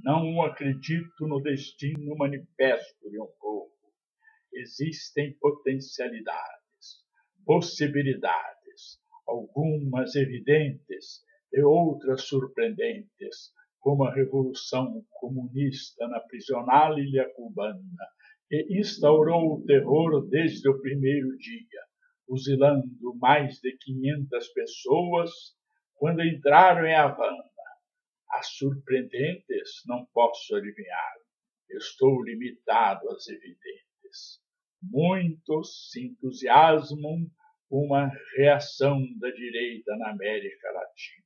Não acredito no destino manifesto de um povo. Existem potencialidades, possibilidades, algumas evidentes e outras surpreendentes, como a Revolução Comunista na prisionalha cubana, que instaurou o terror desde o primeiro dia, fuzilando mais de 500 pessoas quando entraram em Havana. As surpreendentes não posso adivinhar, estou limitado às evidentes. Muitos se entusiasmam com uma reação da direita na América Latina.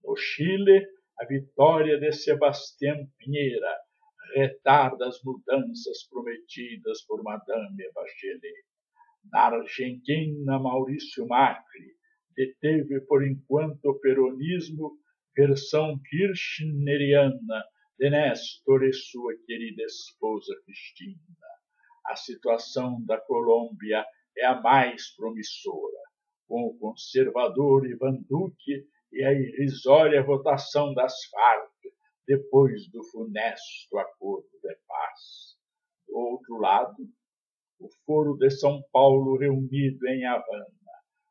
No Chile, a vitória de Sebastián Piñera retarda as mudanças prometidas por Madame Bachelet. Na Argentina, Maurício Macri deteve por enquanto o peronismo, versão kirchneriana de Néstor e sua querida esposa Cristina. A situação da Colômbia é a mais promissora, com o conservador Ivan Duque e a irrisória votação das Farc depois do funesto acordo de paz. Do outro lado, o Foro de São Paulo reunido em Havana,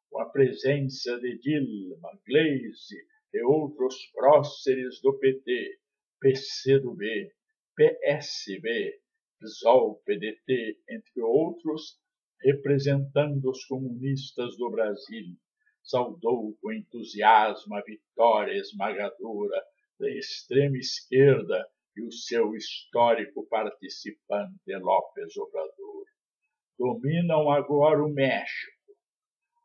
com a presença de Dilma, Gleisi e outros próceres do PT, PCdoB, PSB, PSOL, PDT, entre outros, representando os comunistas do Brasil, saudou com entusiasmo a vitória esmagadora da extrema esquerda e o seu histórico participante López Obrador. Dominam agora o México,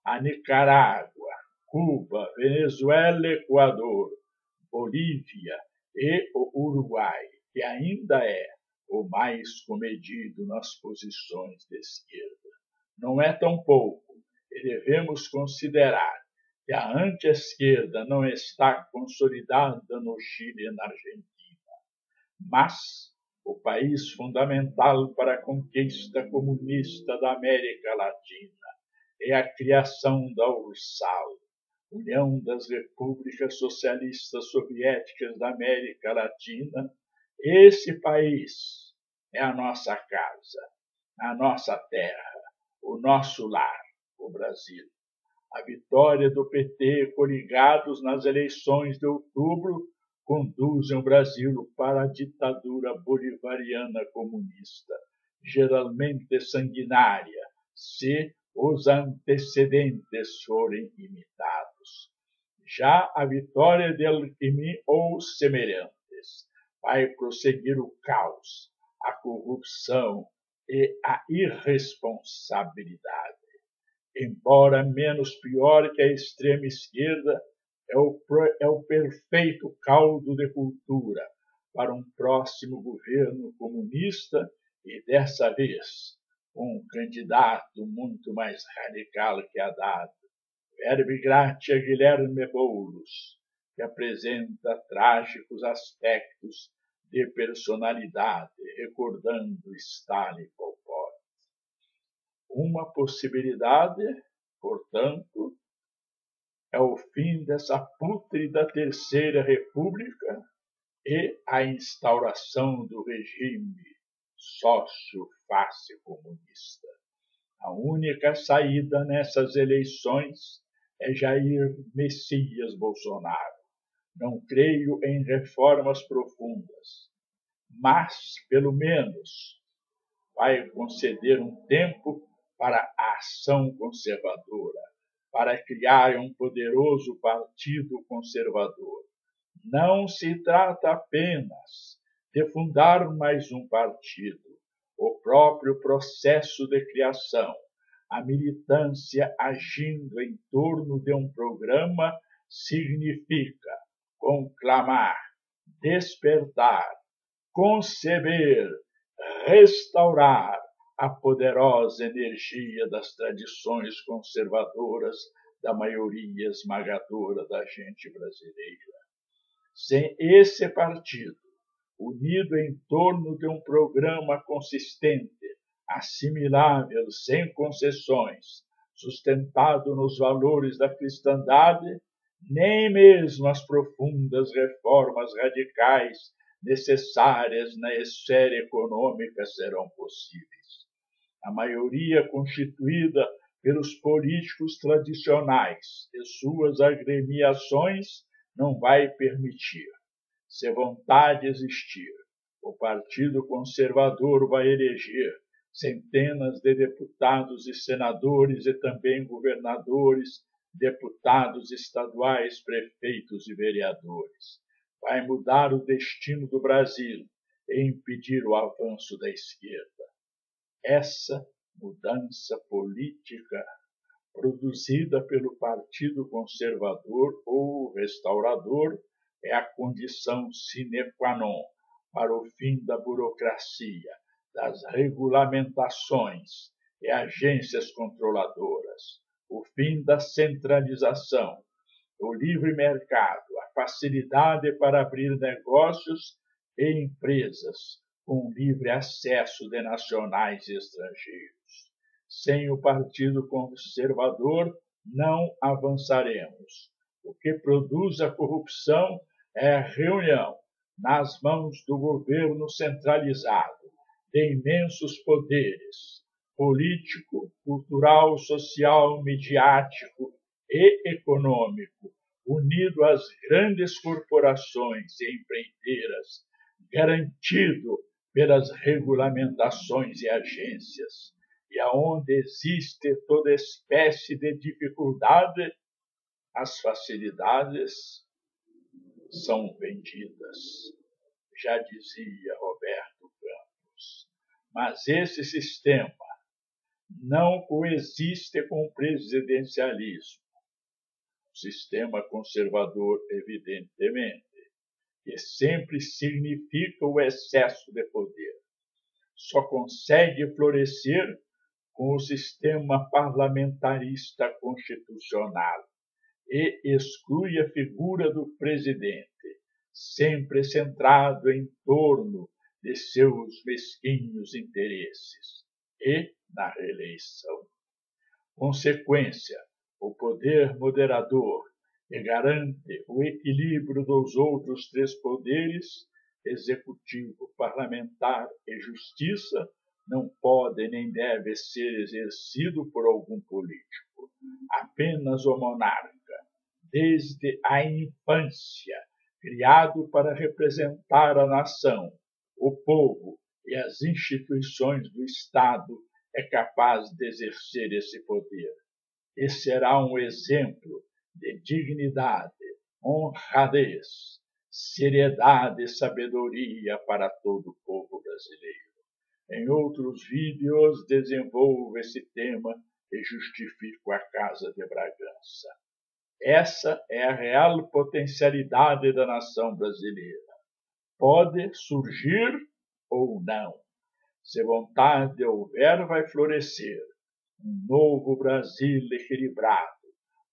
a Nicarágua, Cuba, Venezuela, Equador, Bolívia e o Uruguai, que ainda é o mais comedido nas posições de esquerda. Não é tão pouco, e devemos considerar que a anti-esquerda não está consolidada no Chile e na Argentina, mas o país fundamental para a conquista comunista da América Latina é a criação da URSAL, União das Repúblicas Socialistas Soviéticas da América Latina. Esse país é a nossa casa, a nossa terra, o nosso lar, o Brasil. A vitória do PT coligados nas eleições de outubro conduzem o Brasil para a ditadura bolivariana comunista, geralmente sanguinária, se os antecedentes forem imitados. Já a vitória de Alckmin ou semelhantes vai prosseguir o caos, a corrupção e a irresponsabilidade. Embora menos pior que a extrema esquerda, é o perfeito caldo de cultura para um próximo governo comunista e, dessa vez, um candidato muito mais radical que Haddad, Verbi Gratia Guilherme Boulos, que apresenta trágicos aspectos de personalidade, recordando Stalin e Pol Pot. Uma possibilidade, portanto, é o fim dessa pútrida Terceira República e a instauração do regime sócio-face-comunista. A única saída nessas eleições é Jair Messias Bolsonaro. Não creio em reformas profundas, mas, pelo menos, vai conceder um tempo para a ação conservadora, para criar um poderoso partido conservador. Não se trata apenas de fundar mais um partido. O próprio processo de criação, a militância agindo em torno de um programa, significa conclamar, despertar, conceber, restaurar a poderosa energia das tradições conservadoras da maioria esmagadora da gente brasileira. Sem esse partido, unido em torno de um programa consistente, assimilável, sem concessões, sustentado nos valores da cristandade, nem mesmo as profundas reformas radicais necessárias na esfera econômica serão possíveis. A maioria constituída pelos políticos tradicionais e suas agremiações não vai permitir. Se vontade existir, o Partido Conservador vai eleger centenas de deputados e senadores e também governadores, deputados estaduais, prefeitos e vereadores. Vai mudar o destino do Brasil e impedir o avanço da esquerda. Essa mudança política produzida pelo Partido Conservador ou Restaurador é a condição sine qua non para o fim da burocracia, das regulamentações e agências controladoras, o fim da centralização, o livre mercado, a facilidade para abrir negócios e empresas com livre acesso de nacionais e estrangeiros. Sem o Partido Conservador, não avançaremos. O que produz a corrupção é a reunião, nas mãos do governo centralizado, de imensos poderes, político, cultural, social, midiático e econômico, unido às grandes corporações e empreiteiras, garantido pelas regulamentações e agências, e aonde existe toda espécie de dificuldade, as facilidades são vendidas, já dizia Roberto Campos. Mas esse sistema não coexiste com o presidencialismo. O sistema conservador, evidentemente, que sempre significa o excesso de poder, só consegue florescer com o sistema parlamentarista constitucional e exclui a figura do presidente, sempre centrado em torno de seus mesquinhos interesses e na reeleição. Consequência, o poder moderador, que garante o equilíbrio dos outros três poderes, executivo, parlamentar e justiça, não pode nem deve ser exercido por algum político. Apenas o monarca, desde a infância, criado para representar a nação, o povo e as instituições do Estado, é capaz de exercer esse poder. E será um exemplo de dignidade, honradez, seriedade e sabedoria para todo o povo brasileiro. Em outros vídeos desenvolvo esse tema e justifico a Casa de Bragança. Essa é a real potencialidade da nação brasileira. Pode surgir ou não. Se vontade houver, vai florescer um novo Brasil equilibrado,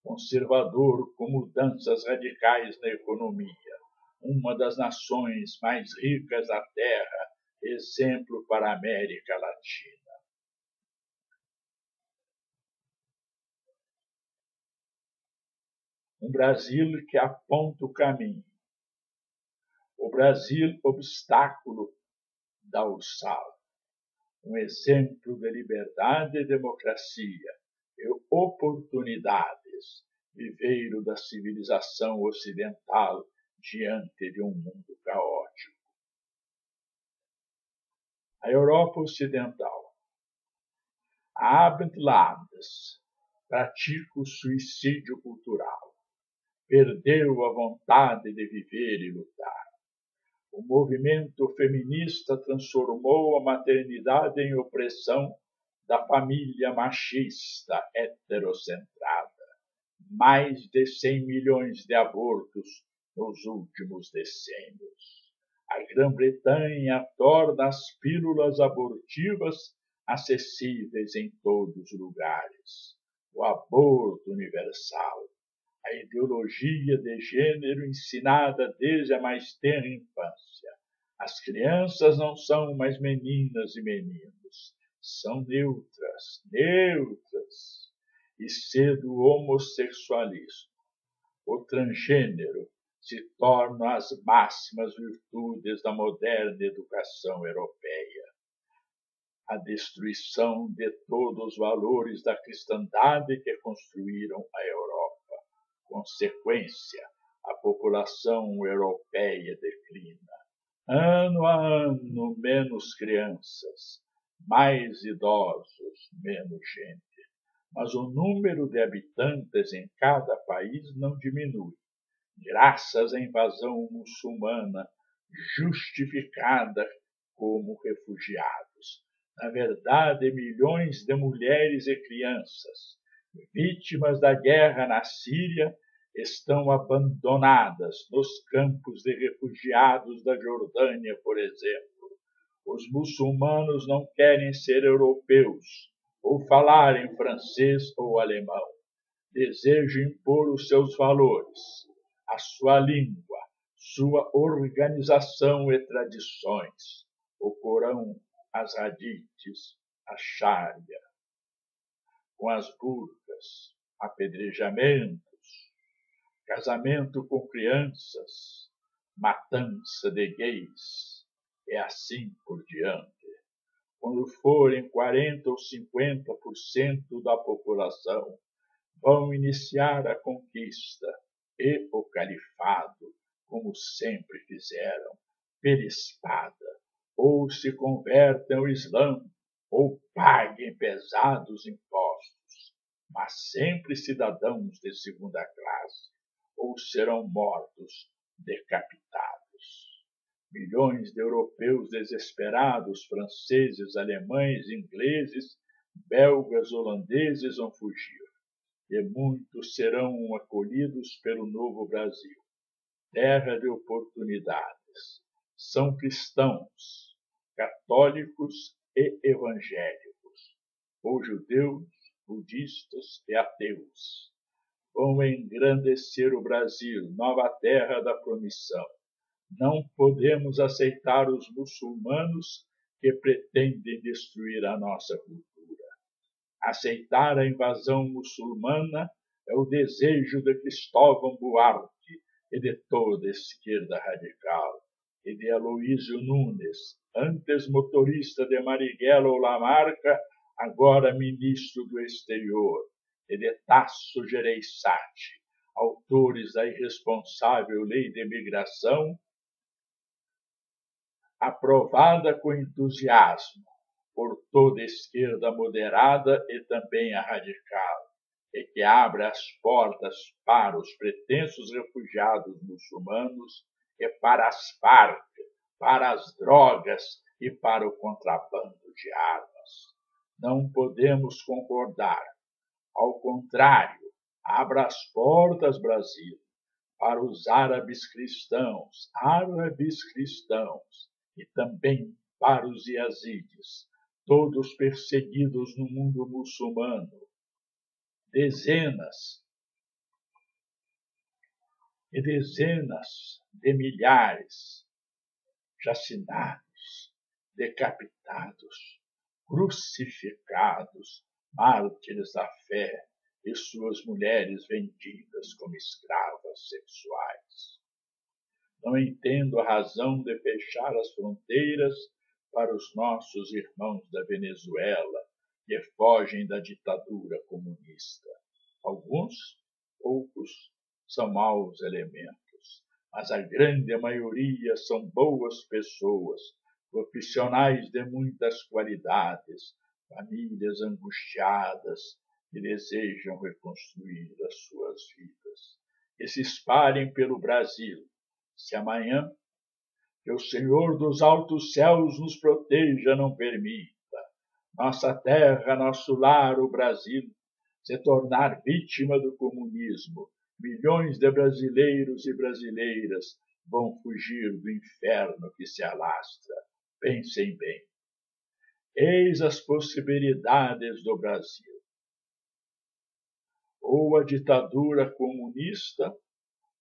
conservador, com mudanças radicais na economia, uma das nações mais ricas da Terra, exemplo para a América Latina. Um Brasil que aponta o caminho. O Brasil, obstáculo da Ursal. Um exemplo de liberdade e democracia e oportunidades, viveiro da civilização ocidental diante de um mundo caótico. A Europa Ocidental. A Abendlandes pratica o suicídio cultural. Perdeu a vontade de viver e lutar. O movimento feminista transformou a maternidade em opressão da família machista heterocentrada. Mais de 100 milhões de abortos nos últimos decênios. A Grã-Bretanha torna as pílulas abortivas acessíveis em todos os lugares. O aborto universal. A ideologia de gênero ensinada desde a mais tenra infância. As crianças não são mais meninas e meninos, são neutras, e cedo o homossexualismo, o transgênero, se tornam as máximas virtudes da moderna educação europeia. A destruição de todos os valores da cristandade que construíram a Europa. Consequência, a população europeia declina. Ano a ano, menos crianças, mais idosos, menos gente. Mas o número de habitantes em cada país não diminui, graças à invasão muçulmana justificada como refugiados. Na verdade, milhões de mulheres e crianças, vítimas da guerra na Síria, estão abandonadas nos campos de refugiados da Jordânia, por exemplo. Os muçulmanos não querem ser europeus, ou falar em francês ou alemão. Desejam impor os seus valores, a sua língua, sua organização e tradições. O Corão, as hadiths, a Sharia, com as burcas, apedrejamentos, casamento com crianças, matança de gays, e assim por diante. Quando forem 40% ou 50% da população, vão iniciar a conquista e o califado, como sempre fizeram, pela espada, ou se convertem ao Islã, ou paguem pesados impostos, mas sempre cidadãos de segunda classe, ou serão mortos, decapitados. Milhões de europeus desesperados, franceses, alemães, ingleses, belgas, holandeses vão fugir, e muitos serão acolhidos pelo novo Brasil, terra de oportunidades. São cristãos, católicos e evangélicos, ou judeus, budistas e ateus. Vão engrandecer o Brasil, nova terra da promissão. Não podemos aceitar os muçulmanos que pretendem destruir a nossa cultura. Aceitar a invasão muçulmana é o desejo de Cristóvão Buarque e de toda a esquerda radical, e de Aloísio Nunes, antes motorista de Marighella ou Lamarca, agora ministro do Exterior, e de Tasso Gereissati, autores da irresponsável lei de imigração, aprovada com entusiasmo por toda a esquerda moderada e também a radical, e que abre as portas para os pretensos refugiados muçulmanos e para as Farc, para as drogas e para o contrabando de armas. Não podemos concordar. Ao contrário, abra as portas, Brasil, para os árabes cristãos, e também para os yazidis, todos perseguidos no mundo muçulmano. Dezenas e dezenas de milhares chacinados, decapitados, crucificados, mártires da fé, e suas mulheres vendidas como escravas sexuais. Não entendo a razão de fechar as fronteiras para os nossos irmãos da Venezuela, que fogem da ditadura comunista. Alguns, poucos, são maus elementos, mas a grande maioria são boas pessoas, profissionais de muitas qualidades, famílias angustiadas que desejam reconstruir as suas vidas, que se espalhem pelo Brasil. Se amanhã, que o Senhor dos altos céus nos proteja, não permita, nossa terra, nosso lar, o Brasil, se tornar vítima do comunismo, milhões de brasileiros e brasileiras vão fugir do inferno que se alastra. Pensem bem. Eis as possibilidades do Brasil. Ou a ditadura comunista,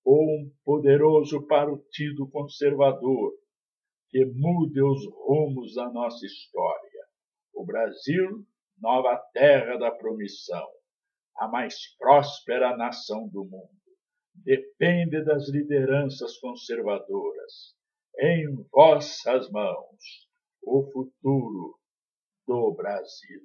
ou um poderoso partido conservador que mude os rumos da nossa história. O Brasil, nova terra da promissão, a mais próspera nação do mundo. depende das lideranças conservadoras. Em vossas mãos, o futuro do Brasil.